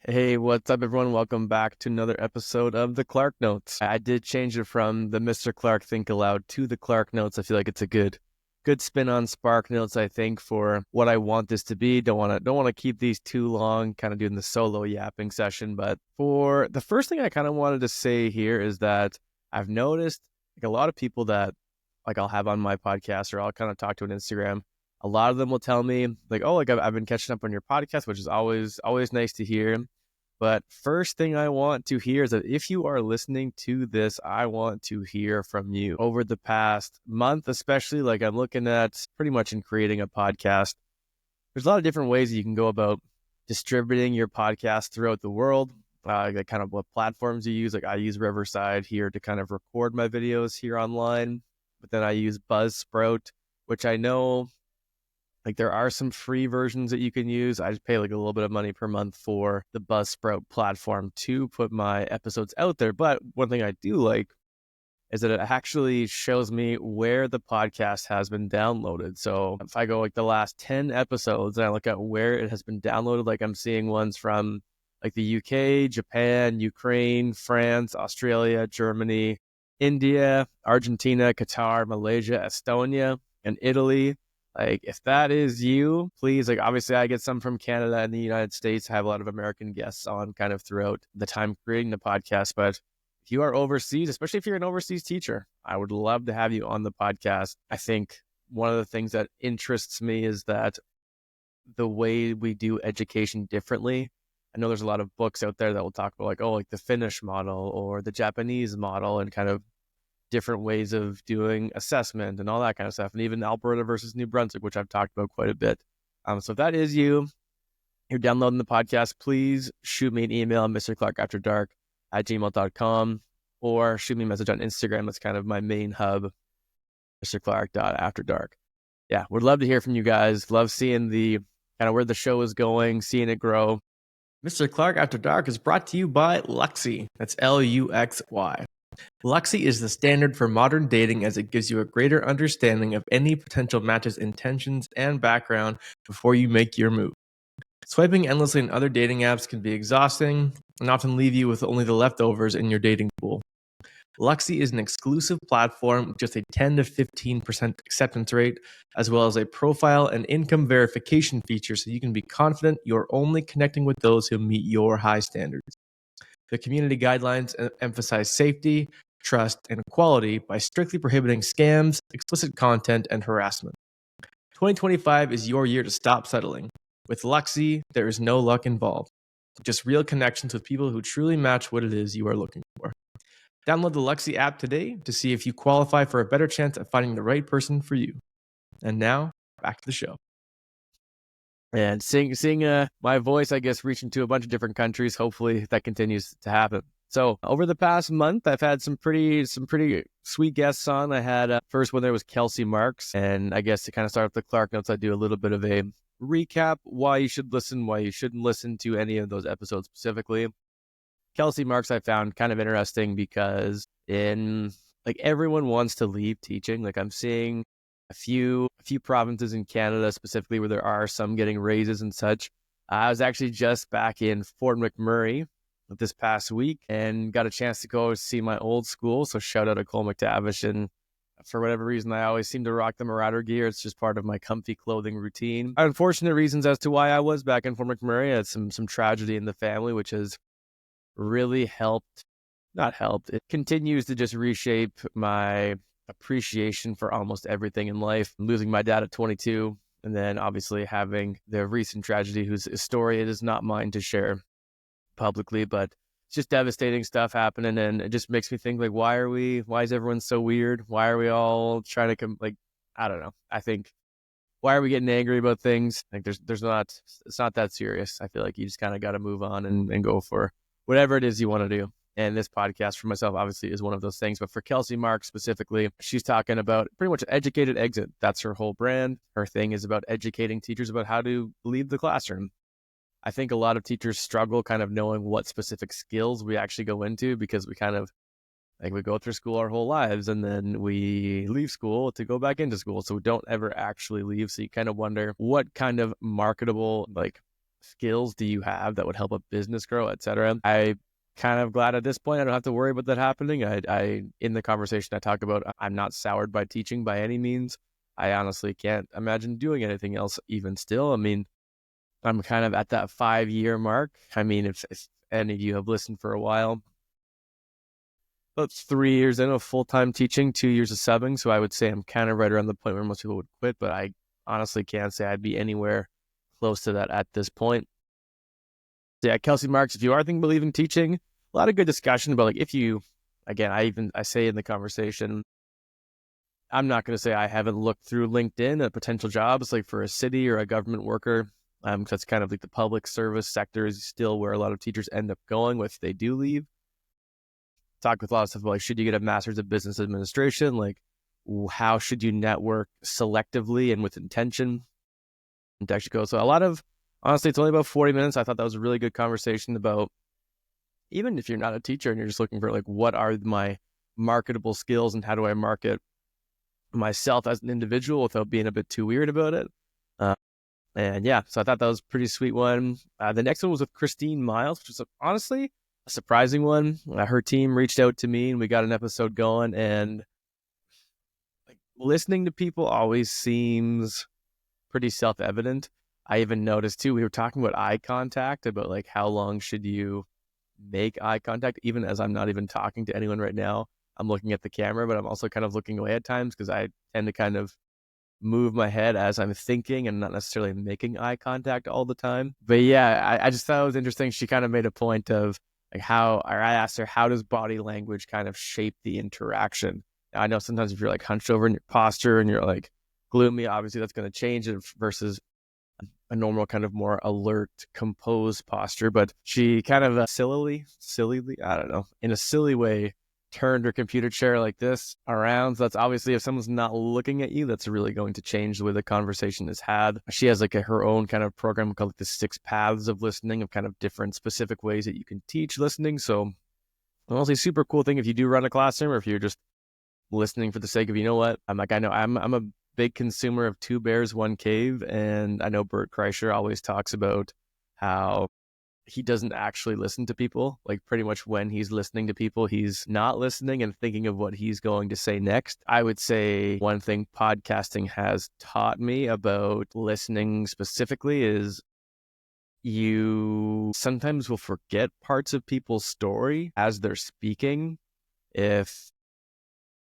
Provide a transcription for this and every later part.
Hey, what's up, everyone? Welcome back to another episode of the Clarke Notes. I did change it from the Mr. Clarke Think Aloud to the Clarke Notes. I feel like it's a good spin on Spark Notes, I think, for what I want this to be. Don't want to keep these too long, kind of doing the solo yapping session. But for the first thing I kind of wanted to say here is that I've noticed like a lot of people that like I'll have on my podcast or I'll kind of talk to on Instagram. A lot of them will tell me like, "Oh, like I've been catching up on your podcast," which is always nice to hear. But first thing I want to hear is that if you are listening to this, I want to hear from you. Over the past month, especially, like I'm looking at pretty much in creating a podcast, there's a lot of different ways that you can go about distributing your podcast throughout the world. Like kind of what platforms you use. Like I use Riverside here to kind of record my videos here online, but then I use Buzzsprout, which I know like there are some free versions that you can use. I just pay like a little bit of money per month for the Buzzsprout platform to put my episodes out there. But one thing I do like is that it actually shows me where the podcast has been downloaded. So if I go like the last 10 episodes and I look at where it has been downloaded, like I'm seeing ones from like the UK, Japan, Ukraine, France, Australia, Germany, India, Argentina, Qatar, Malaysia, Estonia, and Italy. Like, if that is you, please, like, obviously I get some from Canada and the United States. I have a lot of American guests on kind of throughout the time creating the podcast. But if you are overseas, especially if you're an overseas teacher, I would love to have you on the podcast. I think one of the things that interests me is that the way we do education differently. I know there's a lot of books out there that will talk about like, oh, like the Finnish model or the Japanese model and kind of different ways of doing assessment and all that kind of stuff. And even Alberta versus New Brunswick, which I've talked about quite a bit. So if that is you're downloading the podcast, please shoot me an email, mrclarkeafterdark@gmail.com, or shoot me a message on Instagram. That's kind of my main hub, mrclarke.afterdark. Yeah, would love to hear from you guys. Love seeing the kind of where the show is going, seeing it grow. Mr. Clarke After Dark is brought to you by Luxy. That's Luxy. Luxy is the standard for modern dating as it gives you a greater understanding of any potential match's intentions and background before you make your move. Swiping endlessly in other dating apps can be exhausting and often leave you with only the leftovers in your dating pool. Luxy is an exclusive platform with just a 10 to 15% acceptance rate, as well as a profile and income verification feature so you can be confident you're only connecting with those who meet your high standards. The community guidelines emphasize safety, trust, and equality by strictly prohibiting scams, explicit content, and harassment. 2025 is your year to stop settling. With Luxy, there is no luck involved. Just real connections with people who truly match what it is you are looking for. Download the Luxy app today to see if you qualify for a better chance at finding the right person for you. And now, back to the show. And seeing my voice, I guess, reaching to a bunch of different countries. Hopefully that continues to happen. So over the past month, I've had some pretty sweet guests on. I had first one there was Kelsey Marks, and I guess to kind of start with the Clarke Notes, I do a little bit of a recap why you should listen, why you shouldn't listen to any of those episodes specifically. Kelsey Marks I found kind of interesting because in like everyone wants to leave teaching. Like I'm seeing a few provinces in Canada specifically where there are some getting raises and such. I was actually just back in Fort McMurray this past week and got a chance to go see my old school. So shout out to Cole McTavish. And for whatever reason, I always seem to rock the Marauder gear. It's just part of my comfy clothing routine. Unfortunate reasons as to why I was back in Fort McMurray. I had some tragedy in the family, which has really it continues to just reshape my appreciation for almost everything in life. Losing my dad at 22, and then obviously having the recent tragedy, whose story it is not mine to share publicly, but it's just devastating stuff happening, and it just makes me think like, why is everyone so weird? Why are we all trying to I don't know. I think, why are we getting angry about things? Like it's not that serious. I feel like you just kind of got to move on and go for whatever it is you want to do. And this podcast for myself, obviously, is one of those things. But for Kelsey Marks specifically, she's talking about pretty much educated exit. That's her whole brand. Her thing is about educating teachers about how to leave the classroom. I think a lot of teachers struggle kind of knowing what specific skills we actually go into, because we kind of we go through school our whole lives and then we leave school to go back into school. So we don't ever actually leave. So you kind of wonder what kind of marketable skills do you have that would help a business grow, etc. I kind of glad at this point I don't have to worry about that happening. I in the conversation I talk about, I'm not soured by teaching by any means. I honestly can't imagine doing anything else even still. I mean, I'm kind of at that 5-year mark. I mean, if any of you have listened for a while, about 3 years in of full-time teaching, 2 years of subbing. So I would say I'm kind of right around the point where most people would quit, but I honestly can't say I'd be anywhere close to that at this point. So yeah, Kelsey Marks, if you are thinking about leaving teaching, a lot of good discussion about like, if you, again, I say in the conversation, I'm not going to say I haven't looked through LinkedIn at potential jobs like for a city or a government worker. Because that's kind of like the public service sector is still where a lot of teachers end up going if they do leave. Talk with a lot of stuff about like, should you get a master's of business administration? Like, how should you network selectively and with intention? And to actually go. So a lot of, honestly, it's only about 40 minutes. I thought that was a really good conversation about, even if you're not a teacher and you're just looking for like, what are my marketable skills and how do I market myself as an individual without being a bit too weird about it? And yeah, so I thought that was a pretty sweet one. The next one was with Christine Miles, which was honestly a surprising one. Her team reached out to me and we got an episode going, and like, listening to people always seems pretty self-evident. I even noticed too, we were talking about eye contact, about like how long should you make eye contact, even as I'm not even talking to anyone right now. I'm looking at the camera, but I'm also kind of looking away at times because I tend to kind of move my head as I'm thinking and not necessarily making eye contact all the time. But yeah, I just thought it was interesting. She kind of made a point of like how, or I asked her, how does body language kind of shape the interaction? Now, I know sometimes if you're like hunched over in your posture and you're like gloomy, obviously that's going to change it versus a normal kind of more alert, composed posture. But she kind of sillily, I don't know, in a silly way, turned her computer chair like this around. So that's obviously, if someone's not looking at you, that's really going to change the way the conversation is had. She has like her own kind of program called like the 6 paths of listening, of kind of different specific ways that you can teach listening. So honestly, super cool thing if you do run a classroom, or if you're just listening for the sake of, you know what, I'm like, I know I'm a big consumer of 2 Bears, 1 Cave. And I know Bert Kreischer always talks about how he doesn't actually listen to people. Like pretty much when he's listening to people, he's not listening and thinking of what he's going to say next. I would say one thing podcasting has taught me about listening specifically is you sometimes will forget parts of people's story as they're speaking. If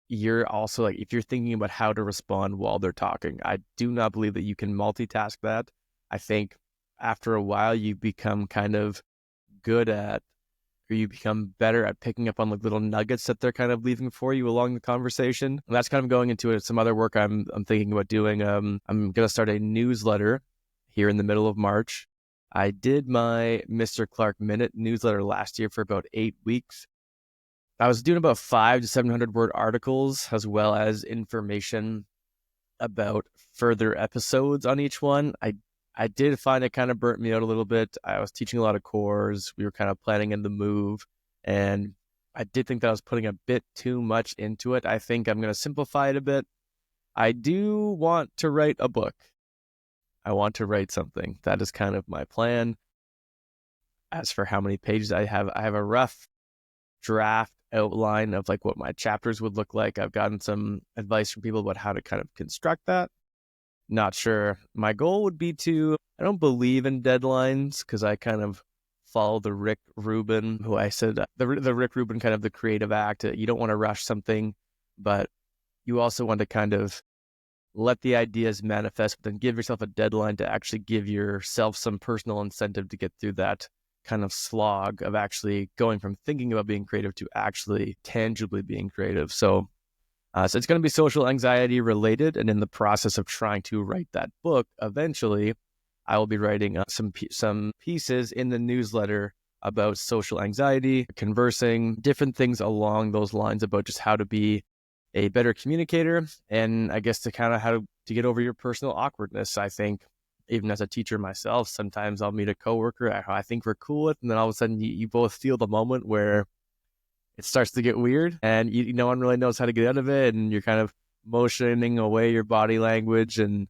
you're also like, if you're thinking about how to respond while they're talking, I do not believe that you can multitask that. I think after a while, you become kind of good at, or you become better at picking up on like little nuggets that they're kind of leaving for you along the conversation. And that's kind of going into some other work I'm thinking about doing. I'm going to start a newsletter here in the middle of March. I did my Mr. Clarke Minute newsletter last year for about 8 weeks. I was doing about 500 to 700 word articles, as well as information about further episodes on each one. I did find it kind of burnt me out a little bit. I was teaching a lot of cores. We were kind of planning in the move. And I did think that I was putting a bit too much into it. I think I'm going to simplify it a bit. I do want to write a book. I want to write something. That is kind of my plan. As for how many pages I have a rough draft outline of like what my chapters would look like. I've gotten some advice from people about how to kind of construct that. Not sure. My goal would be to, I don't believe in deadlines because I kind of follow the Rick Rubin, who I said, the Rick Rubin kind of the creative act. You don't want to rush something, but you also want to kind of let the ideas manifest, but then give yourself a deadline to actually give yourself some personal incentive to get through that kind of slog of actually going from thinking about being creative to actually tangibly being creative. So it's going to be social anxiety related. And in the process of trying to write that book, eventually I will be writing some pieces in the newsletter about social anxiety, conversing, different things along those lines about just how to be a better communicator. And I guess to kind of how to get over your personal awkwardness. I think even as a teacher myself, sometimes I'll meet a coworker I think we're cool with, and then all of a sudden you both feel the moment where it starts to get weird and no one really knows how to get out of it, and you're kind of motioning away your body language. And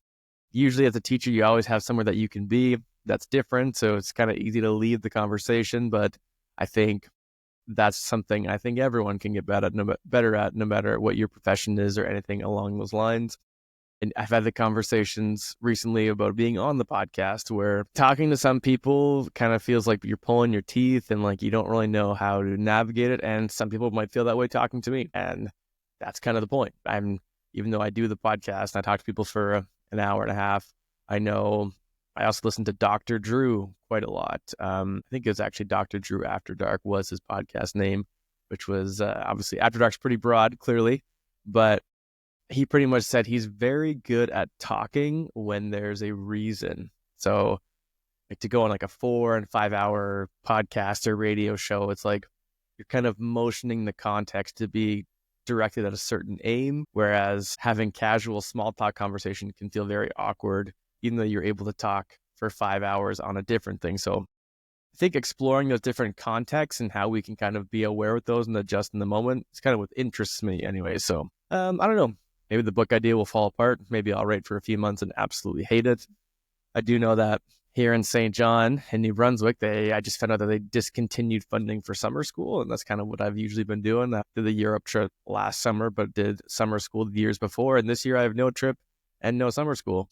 usually as a teacher, you always have somewhere that you can be. that's different. So it's kind of easy to leave the conversation, but I think that's something I think everyone can get better at, no matter what your profession is or anything along those lines. And I've had the conversations recently about being on the podcast where talking to some people kind of feels like you're pulling your teeth and like you don't really know how to navigate it. And some people might feel that way talking to me. And that's kind of the point. Even though I do the podcast and I talk to people for an hour and a half, I know I also listen to Dr. Drew quite a lot. I think it was actually Dr. Drew After Dark was his podcast name, which was obviously After Dark's pretty broad, clearly, but he pretty much said he's very good at talking when there's a reason. So like to go on like a 4 and 5 hour podcast or radio show, it's like you're kind of motioning the context to be directed at a certain aim, whereas having casual small talk conversation can feel very awkward, even though you're able to talk for 5 hours on a different thing. So I think exploring those different contexts and how we can kind of be aware with those and adjust in the moment is kind of what interests me anyway. So I don't know. Maybe the book idea will fall apart. Maybe I'll write for a few months and absolutely hate it. I do know that here in St. John in New Brunswick, I just found out that they discontinued funding for summer school. And that's kind of what I've usually been doing. I did the Europe trip last summer, but did summer school the years before. And this year I have no trip and no summer school.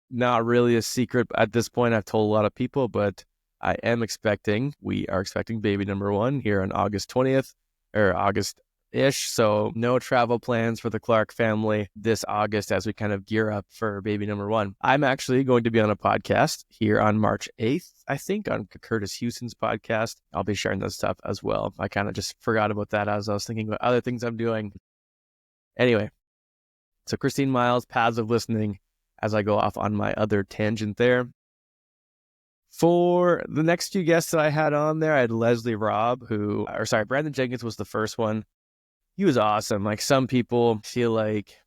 Not really a secret at this point. I've told a lot of people, but we are expecting baby number 1 here on August 20th or August-ish. So no travel plans for the Clarke family this August as we kind of gear up for baby number 1. I'm actually going to be on a podcast here on March 8th, I think, on Curtis Houston's podcast. I'll be sharing that stuff as well. I kind of just forgot about that as I was thinking about other things I'm doing. Anyway, so Christine Miles, Paths of Listening, as I go off on my other tangent there. For the next few guests that I had on there, I had Leslie Robb, Brandon Jenkins was the first one. He was awesome. Like some people feel like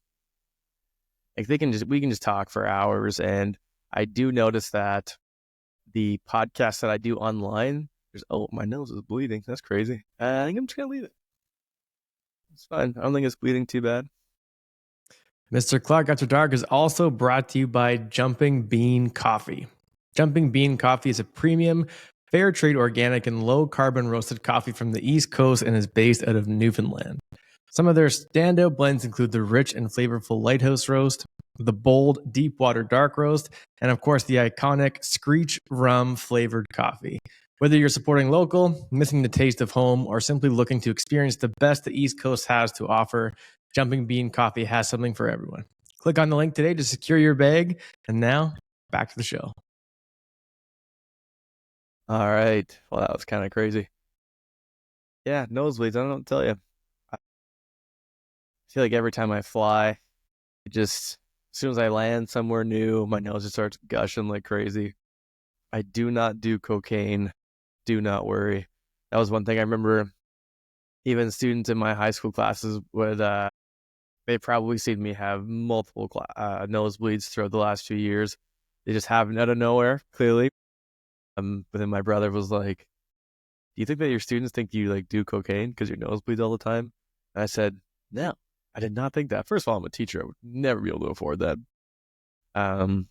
we can just talk for hours. And I do notice that the podcast that I do online, my nose is bleeding. That's crazy. I think I'm just going to leave it. It's fine. I don't think it's bleeding too bad. Mr. Clarke After Dark is also brought to you by Jumping Bean Coffee. Jumping Bean Coffee is a premium, fair trade, organic, and low carbon roasted coffee from the East Coast and is based out of Newfoundland. Some of their standout blends include the rich and flavorful Lighthouse Roast, the bold Deepwater Dark Roast, and of course the iconic Screech Rum flavored coffee. Whether you're supporting local, missing the taste of home, or simply looking to experience the best the East Coast has to offer, Jumping Bean Coffee has something for everyone. Click on the link today to secure your bag. And now, back to the show. All right. Well, that was kind of crazy. Yeah, nosebleeds. I don't tell you. I feel like every time I fly, as soon as I land somewhere new, my nose just starts gushing like crazy. I do not do cocaine. Do not worry. That was one thing I remember. Even students in my high school classes would, they probably seen me have multiple nosebleeds throughout the last few years. They just happened out of nowhere, clearly. But then my brother was like, "Do you think that your students think you like do cocaine because your nose bleeds all the time?" And I said, "No, I did not think that. First of all, I'm a teacher. I would never be able to afford that.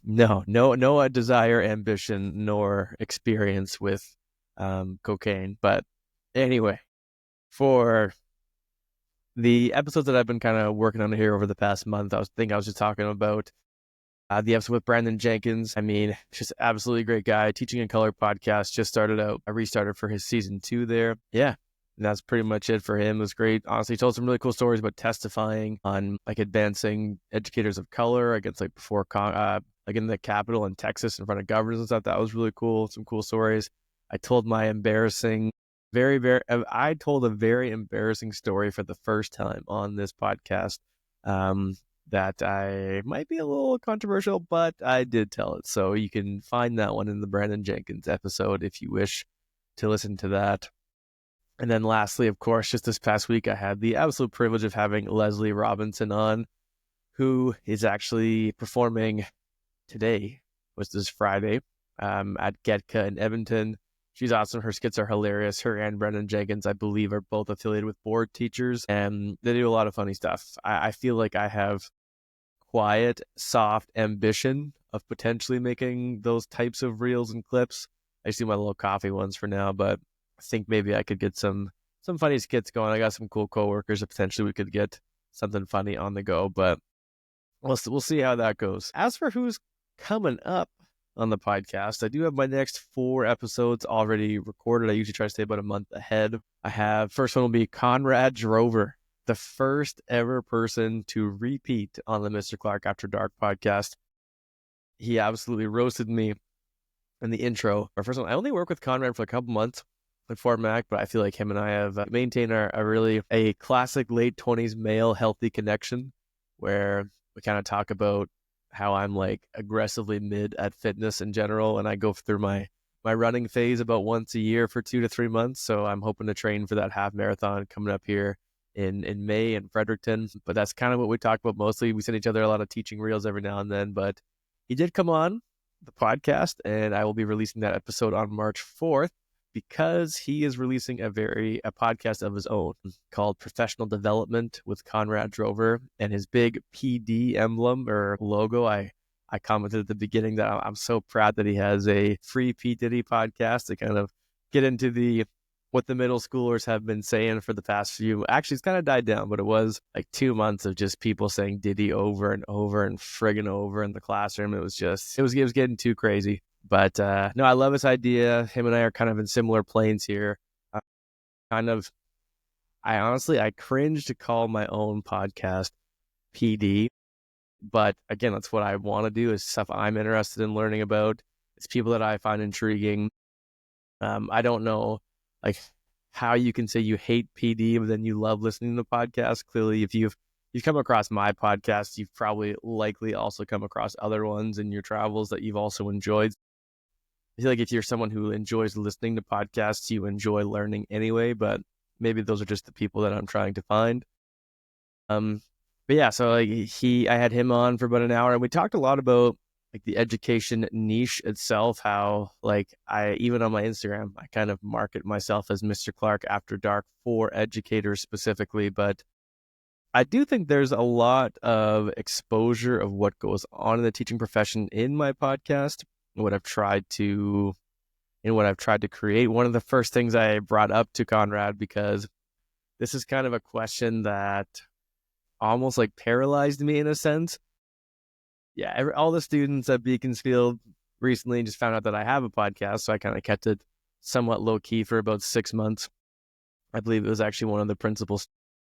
No desire, ambition, nor experience with cocaine." But anyway, for the episodes that I've been kind of working on here over the past month, I was just talking about the episode with Brandon Jenkins. I mean, just absolutely great guy. Teaching in Color podcast just started out. I restarted for his season 2 there. Yeah, that's pretty much it for him. It was great. Honestly, he told some really cool stories about testifying on like advancing educators of color against like before like in the Capitol in Texas in front of governors and stuff. That was really cool. Some cool stories. I told my I told a very embarrassing story for the first time on this podcast. That I might be a little controversial, but I did tell it. So you can find that one in the Brandon Jenkins episode if you wish to listen to that. And then lastly, of course, just this past week, I had the absolute privilege of having Leslie Robinson on, who is actually performing today, which is Friday, at Getka in Edmonton. She's awesome. Her skits are hilarious. Her and Brandon Jenkins, I believe, are both affiliated with board teachers, and they do a lot of funny stuff. I feel like I have quiet, soft ambition of potentially making those types of reels and clips. I just do my little coffee ones for now, but I think maybe I could get some funny skits going. I got some cool coworkers that potentially we could get something funny on the go, but we'll see how that goes. As for who's coming up on the podcast, I do have my next 4 episodes already recorded. I usually try to stay about a month ahead. First one will be Conrad Drover, the first ever person to repeat on the Mr. Clarke After Dark podcast. He absolutely roasted me in the intro. Our first one, I only worked with Conrad for a couple months at Fort Mac, but I feel like him and I have maintained a classic late 20s male healthy connection where we kind of talk about how I'm like aggressively mid at fitness in general, and I go through my running phase about once a year for 2 to 3 months. So I'm hoping to train for that half marathon coming up here in May in Fredericton. But that's kind of what we talk about mostly. We send each other a lot of teaching reels every now and then, but he did come on the podcast, and I will be releasing that episode on March 4th because he is releasing a podcast of his own called Professional Development with Conrad Drover, and his big PD emblem or logo. I commented at the beginning that I'm so proud that he has a free P. Diddy podcast to kind of get into what the middle schoolers have been saying for the past few. Actually, it's kind of died down, but it was like 2 months of just people saying Diddy over and over and friggin' over in the classroom. It was getting too crazy. But no, I love his idea. Him and I are kind of in similar planes here. I cringe to call my own podcast PD, but again, that's what I want to do. Is stuff I'm interested in learning about. It's people that I find intriguing. I don't know like how you can say you hate PD, but then you love listening to podcasts. Clearly, if you've come across my podcast, you've probably likely also come across other ones in your travels that you've also enjoyed. I feel like if you're someone who enjoys listening to podcasts, you enjoy learning anyway, but maybe those are just the people that I'm trying to find. But yeah, so like I had him on for about an hour, and we talked a lot about like the education niche itself, how like even on my Instagram, I kind of market myself as Mr. Clarke After Dark for educators specifically, but I do think there's a lot of exposure of what goes on in the teaching profession in my podcast, and what I've tried to create. One of the first things I brought up to Conrad, because this is kind of a question that almost like paralyzed me in a sense. Yeah, all the students at Beaconsfield recently just found out that I have a podcast, so I kind of kept it somewhat low key for about 6 months. I believe it was actually one of the principal's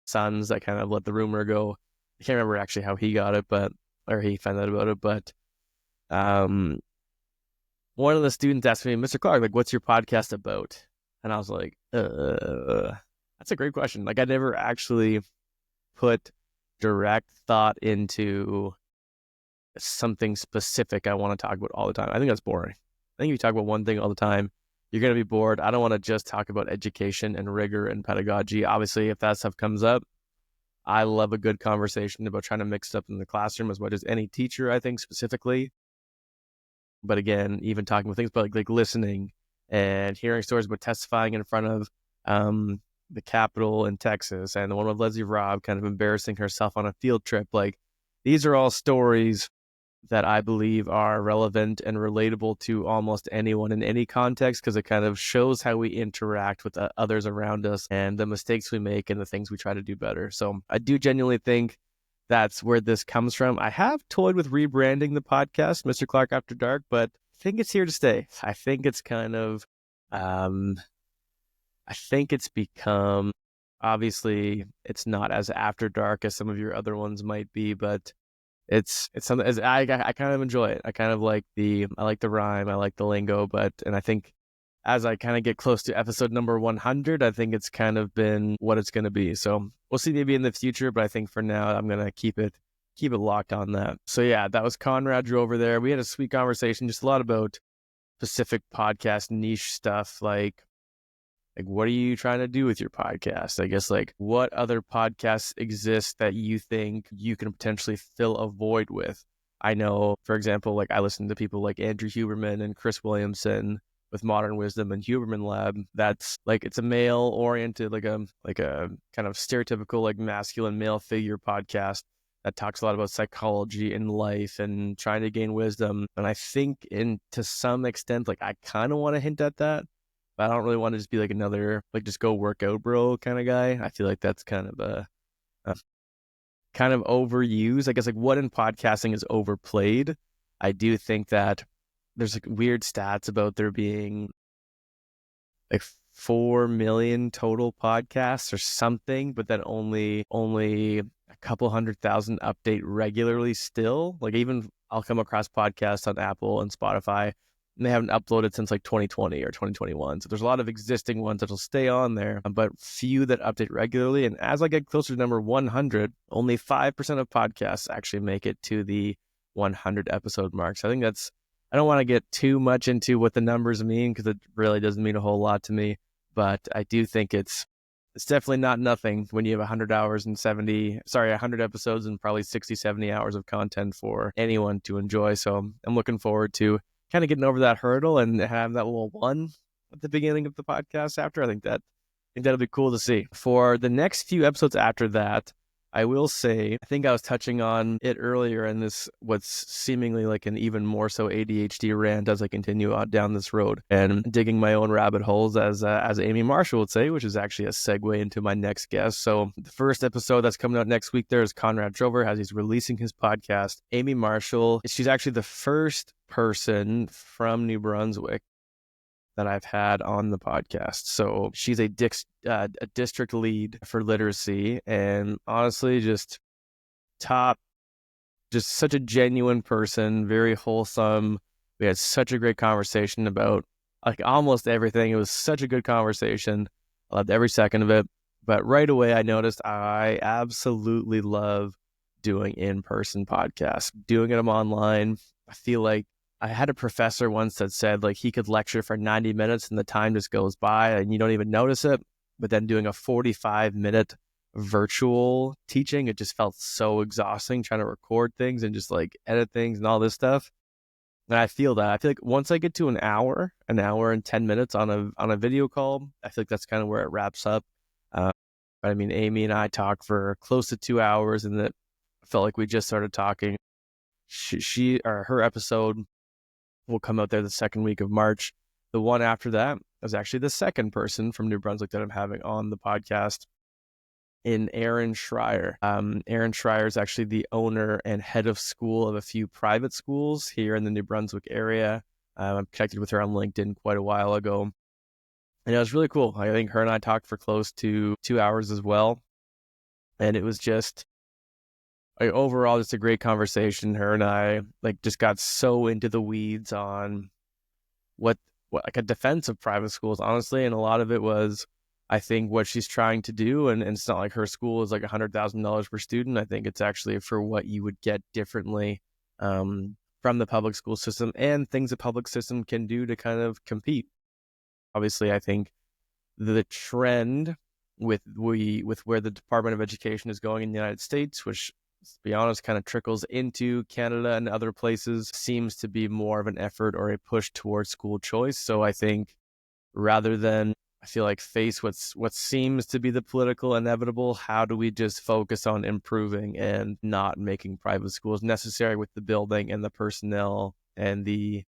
sons that kind of let the rumor go. I can't remember actually how he got it, or he found out about it, but one of the students asked me, Mr. Clarke, like, what's your podcast about? And I was like, that's a great question. Like, I never actually put direct thought into something specific I want to talk about all the time. I think that's boring. I think if you talk about one thing all the time, you're going to be bored. I don't want to just talk about education and rigor and pedagogy. Obviously, if that stuff comes up, I love a good conversation about trying to mix stuff in the classroom as much as any teacher, I think, specifically. But again, even talking about things about like listening and hearing stories about testifying in front of the Capitol in Texas, and the one with Leslie Robb kind of embarrassing herself on a field trip. Like, these are all stories that I believe are relevant and relatable to almost anyone in any context, because it kind of shows how we interact with others around us and the mistakes we make and the things we try to do better. So I do genuinely think that's where this comes from. I have toyed with rebranding the podcast, Mr. Clarke After Dark, but I think it's here to stay. I think it's kind of, I think it's become, obviously, it's not as after dark as some of your other ones might be, but it's something as I kind of enjoy it. I kind of like the rhyme, I like the lingo, and I think as I kind of get close to episode number 100, I think it's kind of been what it's going to be. So we'll see maybe in the future, but I think for now I'm going to keep it locked on that. So yeah, that was Conrad Drover there. We had a sweet conversation, just a lot about specific podcast niche stuff, like what are you trying to do with your podcast? I guess like what other podcasts exist that you think you can potentially fill a void with? I know, for example, like I listen to people like Andrew Huberman and Chris Williamson with Modern Wisdom and Huberman Lab. That's like, it's a male oriented, like a kind of stereotypical like masculine male figure podcast that talks a lot about psychology and life and trying to gain wisdom. And I think to some extent, like I kind of want to hint at that, but I don't really want to just be like another, like just go work out bro kind of guy. I feel like that's kind of a kind of overused. I guess like what in podcasting is overplayed. I do think that there's like weird stats about there being like 4 million total podcasts or something, but then only a couple 100,000 update regularly still. Like even I'll come across podcasts on Apple and Spotify and they haven't uploaded since like 2020 or 2021. So there's a lot of existing ones that'll stay on there, but few that update regularly. And as I get closer to number 100, only 5% of podcasts actually make it to the 100 episode mark. So I think I don't want to get too much into what the numbers mean because it really doesn't mean a whole lot to me. But I do think it's definitely not nothing when you have 100 episodes and probably 60, 70 hours of content for anyone to enjoy. So I'm looking forward to kind of getting over that hurdle and have that little one at the beginning of the podcast after. I think that'll be cool to see. For the next few episodes after that, I will say, I think I was touching on it earlier in this, what's seemingly like an even more so ADHD rant as I continue on down this road and digging my own rabbit holes, as Amy Marshall would say, which is actually a segue into my next guest. So the first episode that's coming out next week there is Conrad Drover as he's releasing his podcast. Amy Marshall, she's actually the first person from New Brunswick that I've had on the podcast. So she's a district lead for literacy, and honestly, just such a genuine person, very wholesome. We had such a great conversation about like almost everything. It was such a good conversation. I loved every second of it. But right away, I noticed I absolutely love doing in-person podcasts, doing them online. I feel like I had a professor once that said like he could lecture for 90 minutes and the time just goes by and you don't even notice it. But then doing a 45-minute virtual teaching, it just felt so exhausting trying to record things and just like edit things and all this stuff. And I feel like once I get to an hour and 10 minutes on a video call, I feel like that's kind of where it wraps up. But I mean, Amy and I talked for close to 2 hours and it felt like we just started talking. Her episode will come out there the second week of March. The one after that is actually the second person from New Brunswick that I'm having on the podcast, in Erin Schreier. Erin Schreier is actually the owner and head of school of a few private schools here in the New Brunswick area. I'm connected with her on LinkedIn quite a while ago. And it was really cool. I think her and I talked for close to 2 hours as well. And it was just overall just a great conversation. Her and I like just got so into the weeds on what like a defense of private schools, honestly. And a lot of it was, I think, what she's trying to do. And it's not like her school is like $100,000 per student. I think it's actually for what you would get differently from the public school system and things the public system can do to kind of compete. Obviously, I think the trend with where the Department of Education is going in the United States, which, to be honest, kind of trickles into Canada and other places, seems to be more of an effort or a push towards school choice. So I think rather than, I feel like, face what seems to be the political inevitable, how do we just focus on improving and not making private schools necessary with the building and the personnel and the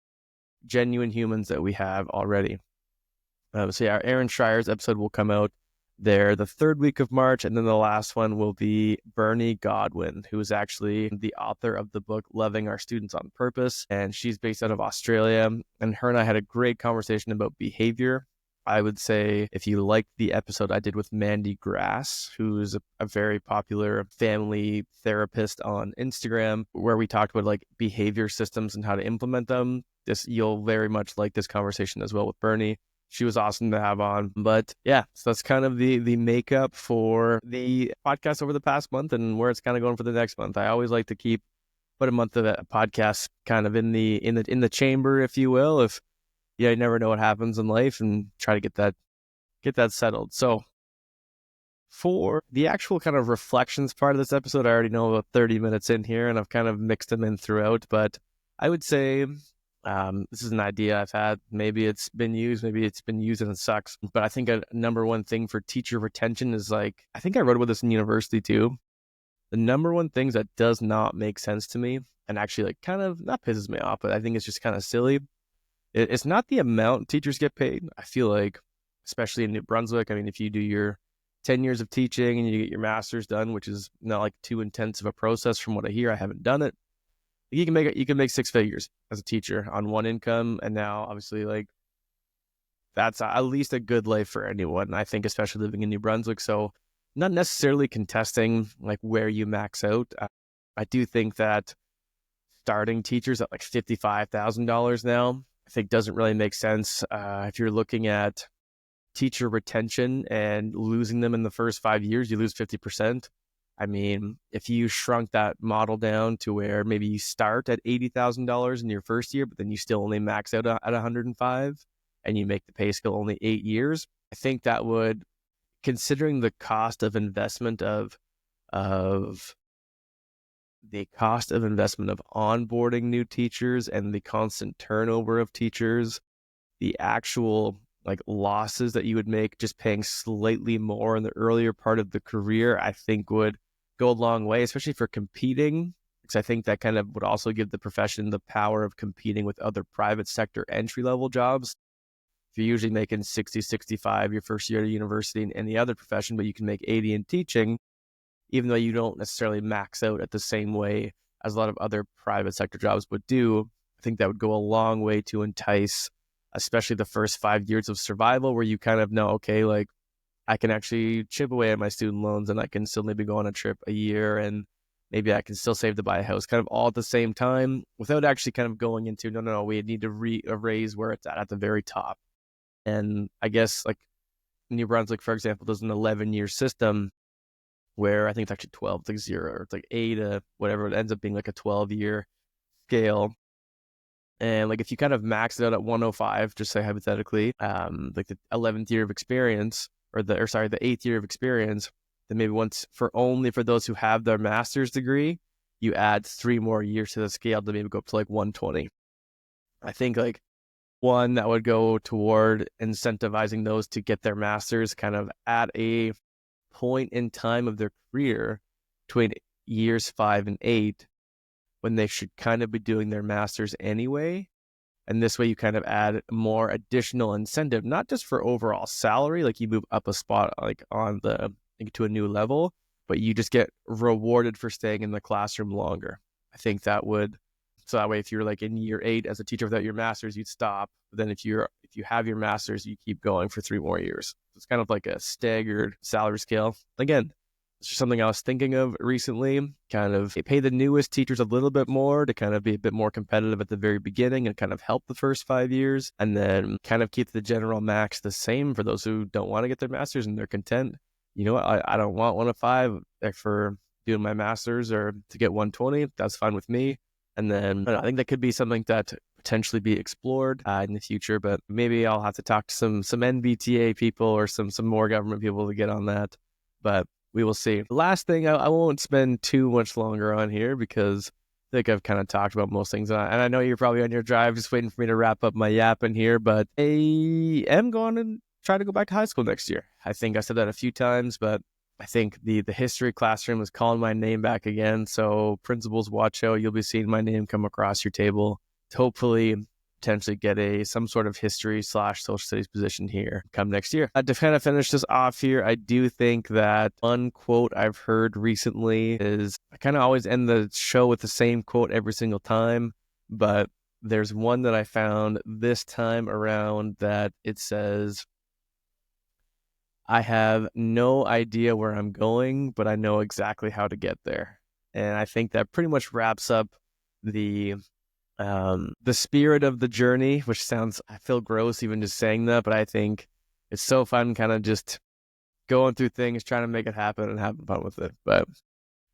genuine humans that we have already? So yeah, Erin Schreier's episode will come out there the third week of March, and then the last one will be Bernie Godwin, who is actually the author of the book Loving Our Students on Purpose, and she's based out of Australia. And her and I had a great conversation about behavior. I would say if you liked the episode I did with Mandy Grass, who's a very popular family therapist on Instagram, where we talked about like behavior systems and how to implement them, you'll very much like this conversation as well with Bernie. She was awesome to have on. But yeah, so that's kind of the makeup for the podcast over the past month and where it's kind of going for the next month. I always like to put a month of a podcast kind of in the chamber, if you will. If you never know what happens in life, and try to get that settled. So for the actual kind of reflections part of this episode, I already know about 30 minutes in here, and I've kind of mixed them in throughout. But I would say this is an idea I've had. Maybe it's been used and it sucks. But I think a number one thing for teacher retention is like, I think I wrote about this in university too. The number one things that does not make sense to me, and actually like kind of not pisses me off, but I think it's just kind of silly. It's not the amount teachers get paid. I feel like, especially in New Brunswick, I mean, if you do your 10 years of teaching and you get your master's done, which is not like too intense of a process from what I hear, I haven't done it. You can make 6 figures as a teacher on one income. And now obviously like that's at least a good life for anyone, I think, especially living in New Brunswick. So not necessarily contesting like where you max out. I do think that starting teachers at like $55,000 now, I think doesn't really make sense. If you're looking at teacher retention and losing them in the first 5 years, you lose 50%. I mean, if you shrunk that model down to where maybe you start at $80,000 in your first year, but then you still only max out at 105 and you make the pay scale only 8 years, I think that would, considering the cost of investment of onboarding new teachers and the constant turnover of teachers, the actual like losses that you would make just paying slightly more in the earlier part of the career, I think would go a long way, especially for competing. Because I think that kind of would also give the profession the power of competing with other private sector entry-level jobs. If you're usually making 60, 65 your first year at university in any other profession, but you can make 80 in teaching, even though you don't necessarily max out at the same way as a lot of other private sector jobs would do, I think that would go a long way to entice, especially the first 5 years of survival where you kind of know, okay, like I can actually chip away at my student loans and I can still maybe go on a trip a year and maybe I can still save to buy a house kind of all at the same time without actually kind of going into, no, we need to raise where it's at the very top. And I guess like New Brunswick, for example, does an 11-year system where I think it's actually 12, it's like 0, or it's like 8 to whatever, it ends up being like a 12-year scale. And like if you kind of max it out at 105, just say hypothetically, like the 11th year of experience, the 8th year of experience, then maybe only for those who have their master's degree, you add 3 more years to the scale to maybe go up to like 120. I think like one that would go toward incentivizing those to get their master's kind of at a point in time of their career between years 5 and 8 when they should kind of be doing their master's anyway. And this way you kind of add more additional incentive, not just for overall salary, like you move up a spot like to a new level, but you just get rewarded for staying in the classroom longer. I think that would, so that way if you're like in year 8 as a teacher without your master's, you'd stop. But then if you have your master's, you keep going for 3 more years. It's kind of like a staggered salary scale. Again, it's just something I was thinking of recently. Kind of pay the newest teachers a little bit more to kind of be a bit more competitive at the very beginning and kind of help the first 5 years, and then kind of keep the general max the same for those who don't want to get their master's and they're content. You know what? I don't want 105 for doing my master's or to get 120. That's fine with me. And then I think that could be something that potentially be explored in the future, but maybe I'll have to talk to some NBTA people or some more government people to get on that. But we will see. The last thing, I won't spend too much longer on here because I think I've kind of talked about most things. And I know you're probably on your drive just waiting for me to wrap up my yapping here, but I am going to try to go back to high school next year. I think I said that a few times, but I think the history classroom is calling my name back again. So principals, watch out. You'll be seeing my name come across your table to hopefully potentially get some sort of history/social studies position here come next year. To kind of finish this off here, I do think that one quote I've heard recently is, I kind of always end the show with the same quote every single time, but there's one that I found this time around that it says, I have no idea where I'm going, but I know exactly how to get there. And I think that pretty much wraps up the spirit of the journey, which sounds, I feel gross even just saying that, but I think it's so fun kind of just going through things, trying to make it happen and having fun with it. But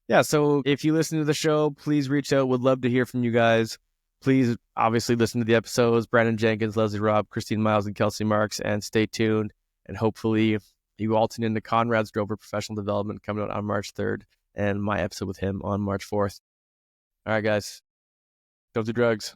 yeah, so if you listen to the show, please reach out. Would love to hear from you guys. Please obviously listen to the episodes, Brandon Jenkins, Leslie Robb, Christine Miles, and Kelsey Marks, and stay tuned. And hopefully you all tune into Conrad's Drover Professional Development coming out on March 3rd and my episode with him on March 4th. All right, guys. Don't do drugs.